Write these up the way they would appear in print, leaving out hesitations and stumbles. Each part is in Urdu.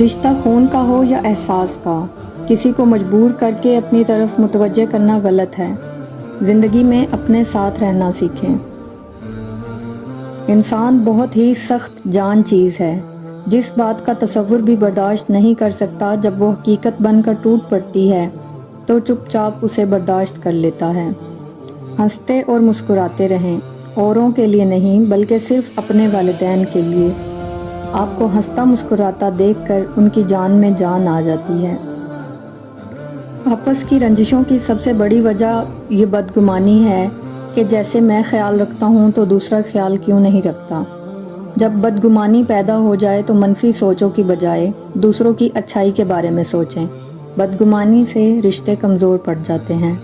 رشتہ خون کا ہو یا احساس کا، کسی کو مجبور کر کے اپنی طرف متوجہ کرنا غلط ہے۔ زندگی میں اپنے ساتھ رہنا سیکھیں۔ انسان بہت ہی سخت جان چیز ہے، جس بات کا تصور بھی برداشت نہیں کر سکتا، جب وہ حقیقت بن کر ٹوٹ پڑتی ہے تو چپ چاپ اسے برداشت کر لیتا ہے۔ ہنستے اور مسکراتے رہیں، اوروں کے لیے نہیں بلکہ صرف اپنے والدین کے لیے۔ آپ کو ہنستا مسکراتا دیکھ کر ان کی جان میں جان آ جاتی ہے۔ آپس کی رنجشوں کی سب سے بڑی وجہ یہ بدگمانی ہے کہ جیسے میں خیال رکھتا ہوں تو دوسرا خیال کیوں نہیں رکھتا۔ جب بدگمانی پیدا ہو جائے تو منفی سوچوں کی بجائے دوسروں کی اچھائی کے بارے میں سوچیں۔ بدگمانی سے رشتے کمزور پڑ جاتے ہیں۔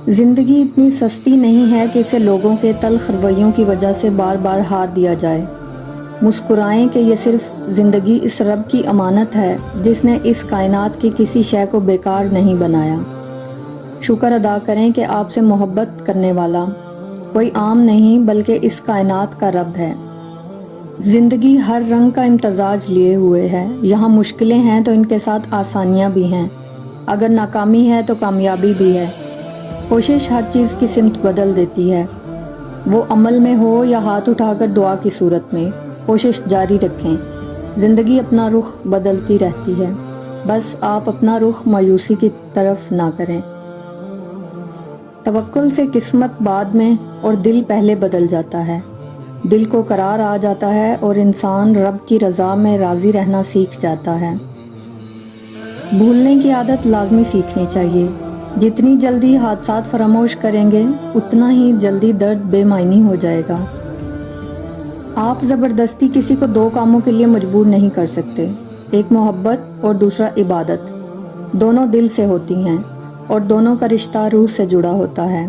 زندگی اتنی سستی نہیں ہے کہ اسے لوگوں کے تلخ رویوں کی وجہ سے بار بار ہار دیا جائے۔ مسکرائیں کہ یہ صرف زندگی اس رب کی امانت ہے جس نے اس کائنات کی کسی شے کو بیکار نہیں بنایا۔ شکر ادا کریں کہ آپ سے محبت کرنے والا کوئی عام نہیں بلکہ اس کائنات کا رب ہے۔ زندگی ہر رنگ کا امتزاج لیے ہوئے ہے۔ یہاں مشکلیں ہیں تو ان کے ساتھ آسانیاں بھی ہیں۔ اگر ناکامی ہے تو کامیابی بھی ہے۔ کوشش ہر چیز کی سمت بدل دیتی ہے، وہ عمل میں ہو یا ہاتھ اٹھا کر دعا کی صورت میں۔ کوشش جاری رکھیں۔ زندگی اپنا رخ بدلتی رہتی ہے، بس آپ اپنا رخ مایوسی کی طرف نہ کریں۔ توکل سے قسمت بعد میں اور دل پہلے بدل جاتا ہے۔ دل کو قرار آ جاتا ہے اور انسان رب کی رضا میں راضی رہنا سیکھ جاتا ہے۔ بھولنے کی عادت لازمی سیکھنی چاہیے۔ جتنی جلدی حادثات فراموش کریں گے اتنا ہی جلدی درد بے معنی ہو جائے گا۔ آپ زبردستی کسی کو دو کاموں کے لیے مجبور نہیں کر سکتے، ایک محبت اور دوسرا عبادت۔ دونوں دل سے ہوتی ہیں اور دونوں کا رشتہ روح سے جڑا ہوتا ہے۔